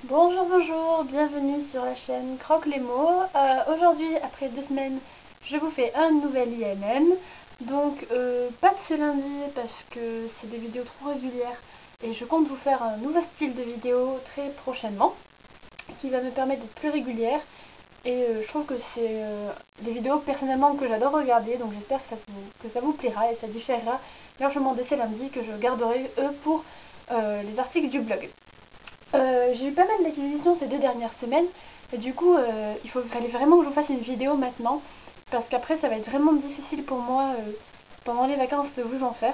Bonjour, bonjour, bienvenue sur la chaîne Croque les mots. Aujourd'hui, après 2 semaines, je vous fais un nouvel IMM. Donc, pas de ce lundi parce que c'est des vidéos trop régulières et je compte vous faire un nouveau style de vidéo très prochainement qui va me permettre d'être plus régulière. Et je trouve que c'est des vidéos personnellement que j'adore regarder, donc j'espère que ça vous plaira et ça différera largement de ces lundis que je garderai eux pour les articles du blog. J'ai eu pas mal d'acquisitions ces 2 dernières semaines et du coup fallait vraiment que je vous fasse une vidéo maintenant parce qu'après ça va être vraiment difficile pour moi pendant les vacances de vous en faire.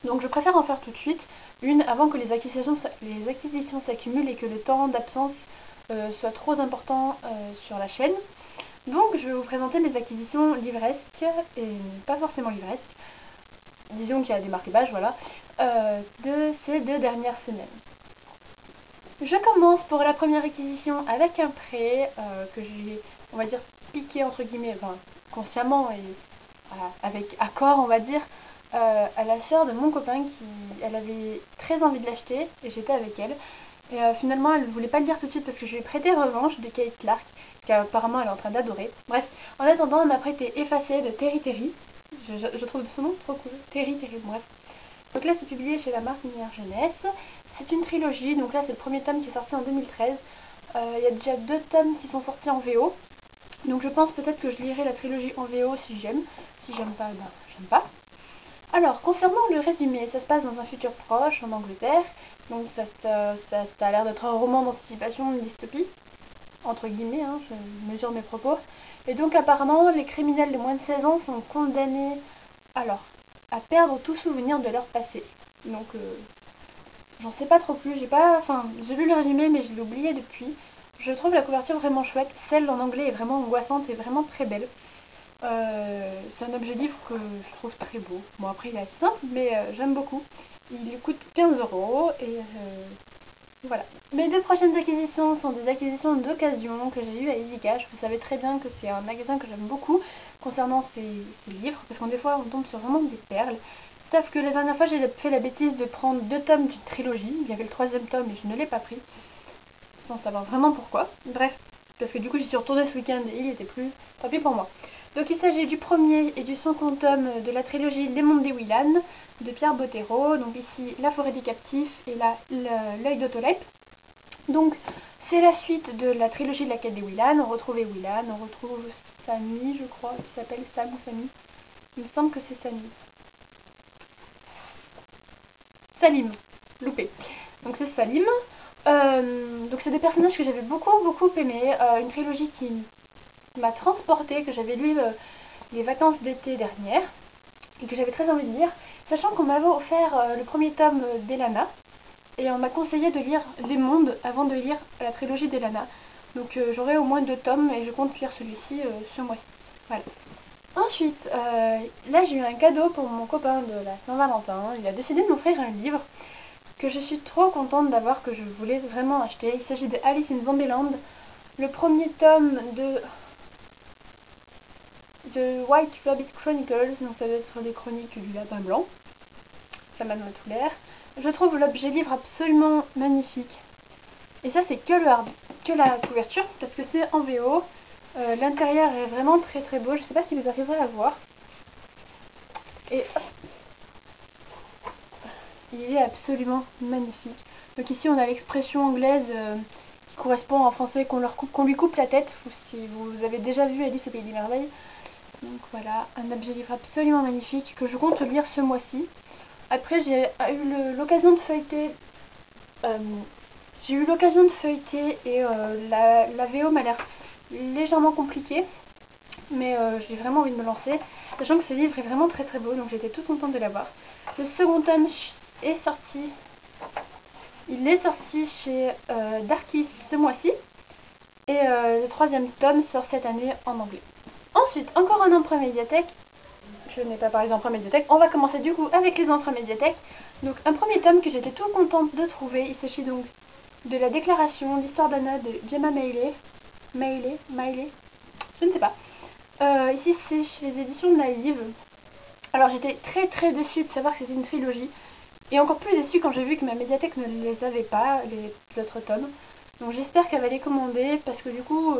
Donc je préfère en faire tout de suite, une avant que les acquisitions s'accumulent et que le temps d'absence soit trop important sur la chaîne. Donc je vais vous présenter mes acquisitions livresques et pas forcément livresques, disons qu'il y a des marque-pages, voilà, de ces 2 dernières semaines. Je commence pour la première acquisition avec un prêt que j'ai, on va dire, piqué entre guillemets, enfin consciemment et avec accord, on va dire, à la sœur de mon copain elle avait très envie de l'acheter et j'étais avec elle. Et finalement, elle ne voulait pas le dire tout de suite parce que je lui ai prêté Revanche de Kate Clark, qu'apparemment elle est en train d'adorer. Bref, en attendant, elle m'a prêté Effacé de Terry Terry. Je trouve son nom trop cool. Terry Terry, bref. Donc là, c'est publié chez la marque Lumière Jeunesse. C'est une trilogie, donc là, c'est le premier tome qui est sorti en 2013. Il y a déjà 2 tomes qui sont sortis en VO. Donc je pense peut-être que je lirai la trilogie en VO si j'aime. Si j'aime pas, ben j'aime pas. Alors, concernant le résumé, ça se passe dans un futur proche, en Angleterre. Donc ça a l'air d'être un roman d'anticipation, de dystopie. Entre guillemets, hein, je mesure mes propos. Et donc apparemment, les criminels de moins de 16 ans sont condamnés alors, à perdre tout souvenir de leur passé. Donc j'en sais pas trop plus, j'ai lu le résumé mais je l'ai oublié depuis. Je trouve la couverture vraiment chouette, celle en anglais est vraiment angoissante et vraiment très belle. C'est un objet livre que je trouve très beau. Bon après il est assez simple mais j'aime beaucoup. Il coûte 15 € et voilà. Mes 2 prochaines acquisitions sont des acquisitions d'occasion que j'ai eues à Easy Cash. Vous savez très bien que c'est un magasin que j'aime beaucoup concernant ces livres, parce que des fois on tombe sur vraiment des perles. Sauf que la dernière fois j'ai fait la bêtise de prendre 2 tomes d'une trilogie. Il y avait le 3e tome et je ne l'ai pas pris, sans savoir vraiment pourquoi. Bref, parce que du coup j'y suis retournée ce week-end et il était plus. Tant pis pour moi. Donc il s'agit du premier et du second tome de la trilogie Les Mondes des Willan de Pierre Bottero. Donc ici La Forêt des Captifs et là L'œil d'Otolep. Donc c'est la suite de la trilogie de la quête des Willan. On retrouve Willan, on retrouve Samy, je crois, qui s'appelle Sam ou Samy. Il me semble que c'est Samy. Salim, loupé. Donc c'est Salim. Donc c'est des personnages que j'avais beaucoup aimé. Une trilogie qui m'a transportée, que j'avais lu les vacances d'été dernières et que j'avais très envie de lire, sachant qu'on m'avait offert le premier tome d'Elana et on m'a conseillé de lire Les Mondes avant de lire la trilogie d'Elana. Donc j'aurai au moins 2 tomes et je compte lire celui-ci ce mois-ci. Voilà. Ensuite, là j'ai eu un cadeau pour mon copain de la Saint-Valentin. Il a décidé de m'offrir un livre que je suis trop contente d'avoir, que je voulais vraiment acheter. Il s'agit de Alice in Zombieland, le premier tome de White Rabbit Chronicles, donc ça doit être les chroniques du lapin blanc. Ça m'a donné tout l'air. Je trouve l'objet livre absolument magnifique. Et ça c'est que la couverture, parce que c'est en VO. L'intérieur est vraiment très beau, je sais pas si vous arriverez à voir. Et il est absolument magnifique. Donc ici on a l'expression anglaise qui correspond en français qu'on lui coupe la tête, ou si vous avez déjà vu Alice au Pays des Merveilles. Donc voilà, un objet livre absolument magnifique que je compte lire ce mois-ci. Après j'ai eu l'occasion de feuilleter. J'ai eu l'occasion de feuilleter et la VO m'a l'air légèrement compliquée, mais j'ai vraiment envie de me lancer, sachant que ce livre est vraiment très beau, donc j'étais toute contente de l'avoir. Le second tome est sorti, il est sorti chez Darkis ce mois-ci, et le 3e tome sort cette année en anglais. Ensuite, encore un emprunt médiathèque. Je n'ai pas parlé d'emprunt médiathèque. On va commencer du coup avec les emprunts médiathèques. Donc un premier tome que j'étais tout contente de trouver. Il s'agit donc de la déclaration, l'histoire d'Anna de Gemma Mailey. Mailey, je ne sais pas. Ici c'est chez les éditions Naïve. Alors j'étais très déçue de savoir que c'était une trilogie. Et encore plus déçue quand j'ai vu que ma médiathèque ne les avait pas, les autres tomes. Donc j'espère qu'elle va les commander parce que du coup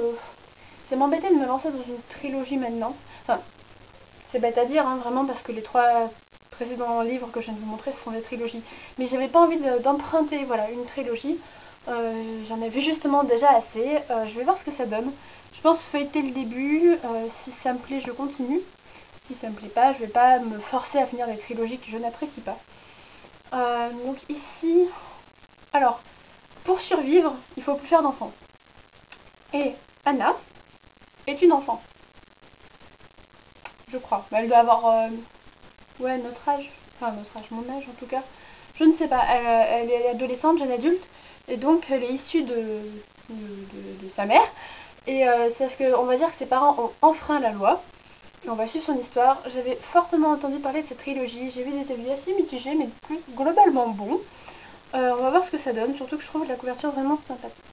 ça m'embêtait de me lancer dans une trilogie maintenant. Enfin, c'est bête à dire hein, vraiment parce que les 3 précédents livres que je viens de vous montrer ce sont des trilogies. Mais j'avais pas envie d'emprunter voilà, une trilogie. J'en avais justement déjà assez. Je vais voir ce que ça donne. Je pense feuilleter le début. Si ça me plaît je continue. Si ça me plaît pas je vais pas me forcer à finir des trilogies que je n'apprécie pas. Donc ici, alors pour survivre il faut plus faire d'enfants. Et Anna est une enfant. Je crois. Elle doit avoir ouais, notre âge. Enfin notre âge, mon âge en tout cas. Je ne sais pas. Elle est adolescente, jeune adulte. Et donc elle est issue de sa mère. Et sauf qu'on va dire que ses parents ont enfreint la loi. Et on va suivre son histoire. J'avais fortement entendu parler de cette trilogie. J'ai vu des avis assez mitigés, mais plus globalement bons. On va voir ce que ça donne. Surtout que je trouve la couverture vraiment sympathique.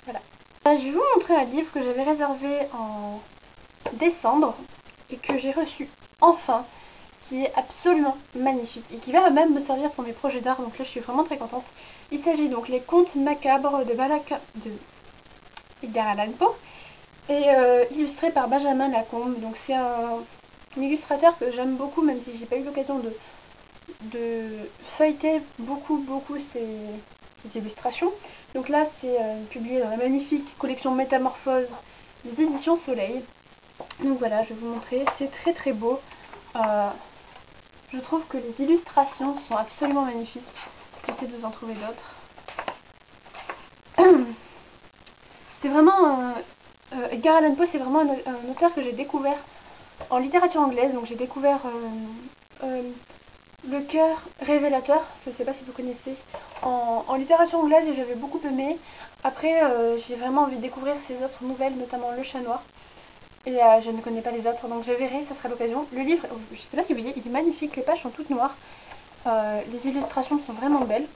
Voilà. Je vais vous montrer un livre que j'avais réservé en décembre et que j'ai reçu enfin, qui est absolument magnifique et qui va même me servir pour mes projets d'art, donc là je suis vraiment très contente. Il s'agit donc Les Contes Macabres de Edgar Allan Poe et illustré par Benjamin Lacombe. Donc c'est un illustrateur que j'aime beaucoup, même si j'ai pas eu l'occasion de feuilleter beaucoup ses illustrations. Donc là c'est publié dans la magnifique collection Métamorphose des éditions Soleil. Donc voilà, je vais vous montrer, c'est très très beau. Je trouve que les illustrations sont absolument magnifiques. J'essaie de vous en trouver d'autres. C'est vraiment... Edgar Allan Poe, c'est vraiment un auteur que j'ai découvert en littérature anglaise. Donc j'ai découvert Le Cœur Révélateur, je ne sais pas si vous connaissez, en littérature anglaise et j'avais beaucoup aimé. Après, j'ai vraiment envie de découvrir ses autres nouvelles, notamment Le Chat Noir. Et je ne connais pas les autres, donc je verrai, ça sera l'occasion. Le livre, je ne sais pas si vous voyez, il est magnifique, les pages sont toutes noires. Les illustrations sont vraiment belles.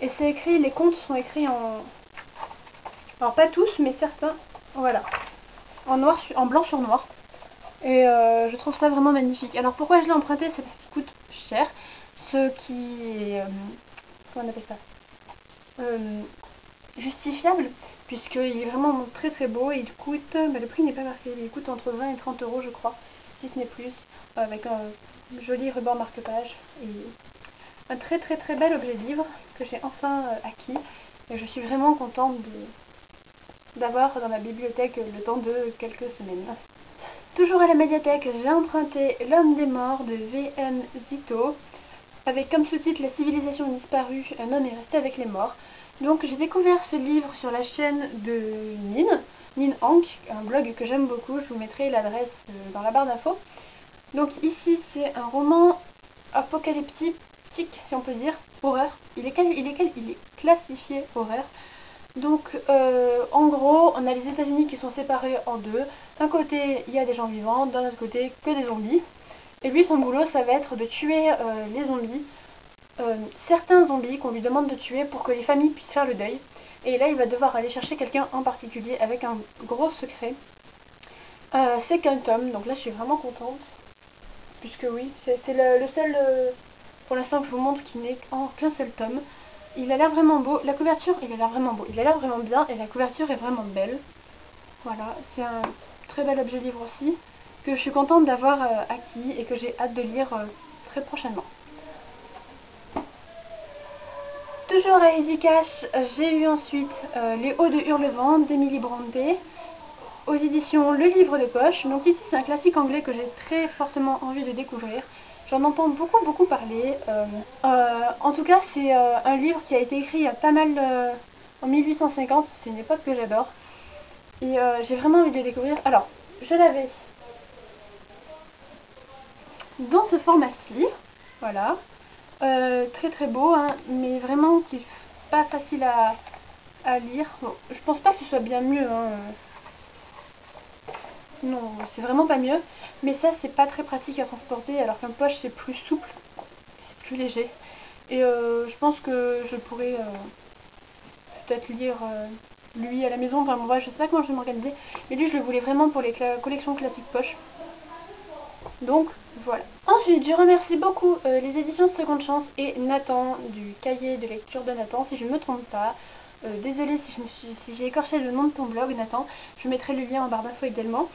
Et c'est écrit, les contes sont écrits en... Alors pas tous, mais certains, voilà. En blanc sur noir. Et je trouve ça vraiment magnifique. Alors pourquoi je l'ai emprunté, c'est parce qu'il coûte cher. Ce qui est... comment on appelle ça justifiable, puisqu'il est vraiment très très beau et il coûte, le prix n'est pas marqué, il coûte entre 20 et 30 euros je crois, si ce n'est plus, avec un joli ruban marque-page et un très très très bel objet livre que j'ai enfin acquis et je suis vraiment contente d'avoir dans ma bibliothèque le temps de quelques semaines. Toujours à la médiathèque, j'ai emprunté L'Homme des Morts de V.M. Zito avec comme sous-titre La civilisation disparue, un homme est resté avec les morts. Donc j'ai découvert ce livre sur la chaîne de Nin Hank, un blog que j'aime beaucoup, je vous mettrai l'adresse dans la barre d'infos. Donc ici c'est un roman apocalyptique, si on peut dire, horreur. Il est classifié horreur. Donc en gros on a les États-Unis qui sont séparés en deux. D'un côté il y a des gens vivants, d'un autre côté que des zombies. Et lui son boulot ça va être de tuer les zombies. Certains zombies qu'on lui demande de tuer pour que les familles puissent faire le deuil. Et là il va devoir aller chercher quelqu'un en particulier avec un gros secret. C'est qu'un tome, donc là je suis vraiment contente. Puisque oui, c'est le seul pour l'instant que je vous montre qui n'est qu'un seul tome. Il a l'air vraiment beau, la couverture il a l'air vraiment beau, il a l'air vraiment bien et la couverture est vraiment belle. Voilà, c'est un très bel objet livre aussi, que je suis contente d'avoir acquis et que j'ai hâte de lire très prochainement. Toujours à Easy Cash, j'ai eu ensuite Les Hauts de Hurlevent d'Emily Brontë aux éditions Le Livre de Poche. Donc ici c'est un classique anglais que j'ai très fortement envie de découvrir. J'en entends beaucoup parler. En tout cas c'est un livre qui a été écrit il y a pas mal en 1850, c'est une époque que j'adore. Et j'ai vraiment envie de le découvrir. Alors je l'avais dans ce format-ci, voilà. Très très beau, hein, mais vraiment qui est pas facile à lire. Bon, je pense pas que ce soit bien mieux. Hein. Non, c'est vraiment pas mieux. Mais ça, c'est pas très pratique à transporter, alors qu'un poche, c'est plus souple, c'est plus léger. Et je pense que je pourrais peut-être lire lui à la maison. Enfin, bon, je sais pas comment je vais m'organiser. Mais lui, je le voulais vraiment pour les collections classiques poche. Donc voilà. Ensuite, je remercie beaucoup les éditions Seconde Chance et Nathan du cahier de lecture de Nathan, si je ne me trompe pas. Désolée si j'ai écorché le nom de ton blog, Nathan, je mettrai le lien en barre d'infos également.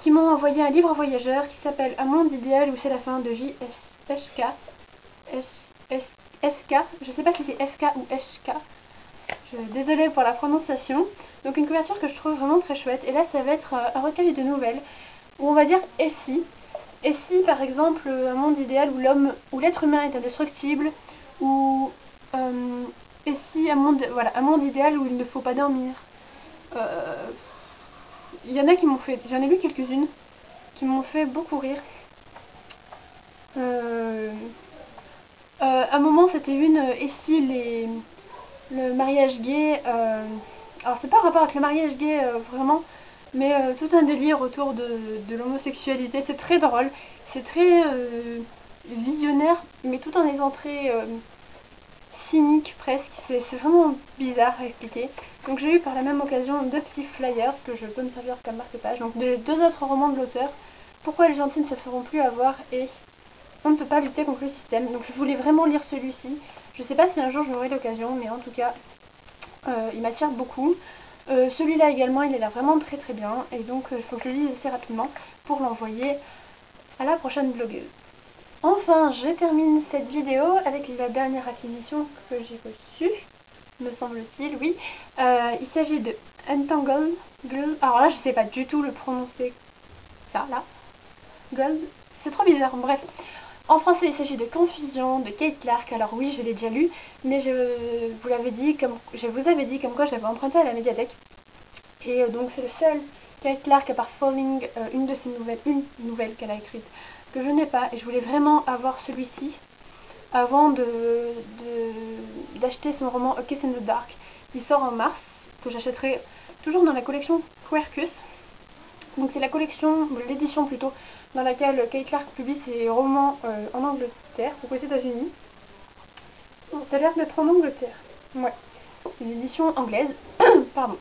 Qui m'ont envoyé un livre voyageur qui s'appelle Un monde idéal où c'est la fin de J.S.K. SK, je sais pas si c'est SK ou SK. Désolée pour la prononciation. Donc une couverture que je trouve vraiment très chouette. Et là ça va être un recueil de nouvelles où on va dire et si par exemple un monde idéal où l'être humain est indestructible, ou et si un monde idéal où il ne faut pas dormir. Il y en a qui m'ont fait, j'en ai lu quelques-unes qui m'ont fait beaucoup rire. À un moment c'était une et si le mariage gay, alors c'est pas en rapport avec le mariage gay vraiment, mais tout un délire autour de l'homosexualité. C'est très drôle, c'est très visionnaire, mais tout en étant très cynique presque. C'est vraiment bizarre à expliquer. Donc j'ai eu par la même occasion 2 petits flyers que je peux me servir comme marque-page. Donc 2 autres romans de l'auteur. Pourquoi les gentils ne se feront plus avoir et on ne peut pas lutter contre le système. Donc je voulais vraiment lire celui-ci. Je sais pas si un jour j'aurai l'occasion, mais en tout cas il m'attire beaucoup. Celui-là également, il est là vraiment très très bien. Et donc il faut que je le lise assez rapidement pour l'envoyer à la prochaine blogueuse. Enfin, je termine cette vidéo avec la dernière acquisition que j'ai reçue, me semble-t-il, oui. Il s'agit de Entangled Girl. Alors là, je sais pas du tout le prononcer, ça, là. Gold, c'est trop bizarre, bref. En français, il s'agit de Confusion de Kate Clark. Alors oui, je l'ai déjà lu, mais je vous avais dit comme quoi j'avais emprunté à la médiathèque. Et donc c'est le seul Kate Clark à part Falling, une de ses nouvelles, qu'elle a écrite, que je n'ai pas. Et je voulais vraiment avoir celui-ci avant d'acheter son roman A Kiss in the Dark, qui sort en mars, que j'achèterai toujours dans la collection Quercus. Donc c'est la collection, l'édition plutôt, dans laquelle Kate Clark publie ses romans en Angleterre, ou aux États-Unis. Bon, ça a l'air d'être en Angleterre. Ouais, c'est une édition anglaise. Pardon.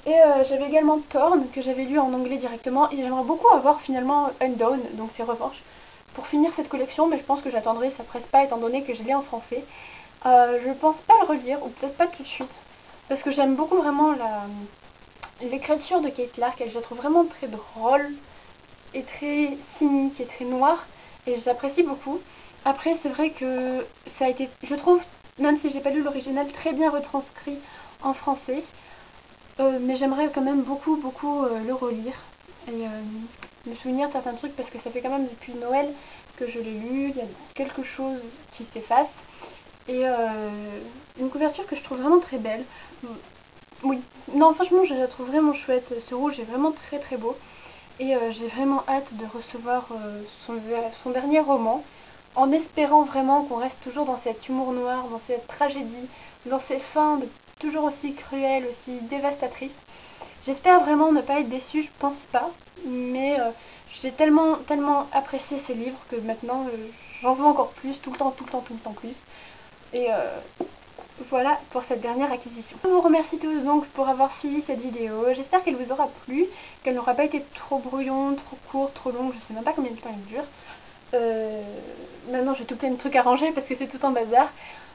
Et j'avais également Thorn, que j'avais lu en anglais directement, et j'aimerais beaucoup avoir finalement Undawn, donc c'est Revanche, pour finir cette collection, mais je pense que j'attendrai, ça presse pas étant donné que je l'ai en français. Je pense pas le relire, ou peut-être pas tout de suite, parce que j'aime beaucoup vraiment l'écriture de Kate Clark. Je la trouve vraiment très drôle, et très cynique, et très noire, et j'apprécie beaucoup. Après, c'est vrai que ça a été, je trouve, même si j'ai pas lu l'original, très bien retranscrit en français. Mais j'aimerais quand même beaucoup le relire et me souvenir de certains trucs, parce que ça fait quand même depuis Noël que je l'ai lu. Il y a quelque chose qui s'efface et une couverture que je trouve vraiment très belle. Oui, non, franchement je la trouve vraiment chouette. Ce rouge est vraiment très très beau et j'ai vraiment hâte de recevoir son dernier roman, en espérant vraiment qu'on reste toujours dans cet humour noir, dans cette tragédie, dans ces fins toujours aussi cruelles, aussi dévastatrices. J'espère vraiment ne pas être déçue, je pense pas, mais j'ai tellement apprécié ces livres que maintenant j'en veux encore plus, tout le temps plus. Et voilà pour cette dernière acquisition. Je vous remercie tous donc pour avoir suivi cette vidéo. J'espère qu'elle vous aura plu, qu'elle n'aura pas été trop brouillon, trop courte, trop longue. Je sais même pas combien de temps elle dure. Maintenant j'ai tout plein de trucs à ranger parce que c'est tout en bazar.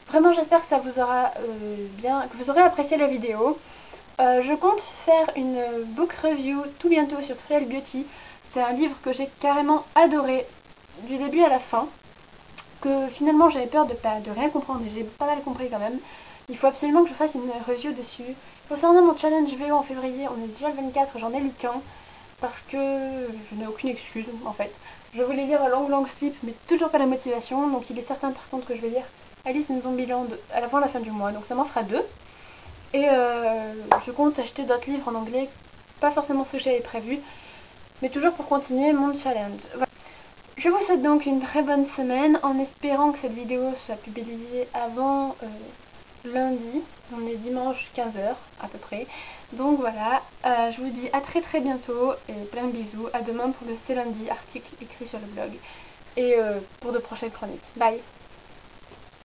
Vraiment j'espère que ça vous aura que vous aurez apprécié la vidéo. Je compte faire une book review tout bientôt sur Trial Beauty. C'est un livre que j'ai carrément adoré du début à la fin, que finalement j'avais peur de rien comprendre, et j'ai pas mal compris quand même. Il faut absolument que je fasse une review dessus. Concernant mon challenge VO en février, on est déjà le 24, j'en ai lu qu'un, parce que je n'ai aucune excuse en fait. Je voulais lire Long Sleep, mais toujours pas la motivation, donc il est certain par contre que je vais lire Alice in Zombieland avant la fin du mois, donc ça m'en fera 2. Et je compte acheter d'autres livres en anglais, pas forcément ce que j'avais prévu, mais toujours pour continuer mon challenge. Voilà. Je vous souhaite donc une très bonne semaine, en espérant que cette vidéo soit publiée avant lundi. On est dimanche 15h à peu près. Donc voilà, je vous dis à très bientôt et plein de bisous. À demain pour le C'est lundi article écrit sur le blog et pour de prochaines chroniques. Bye!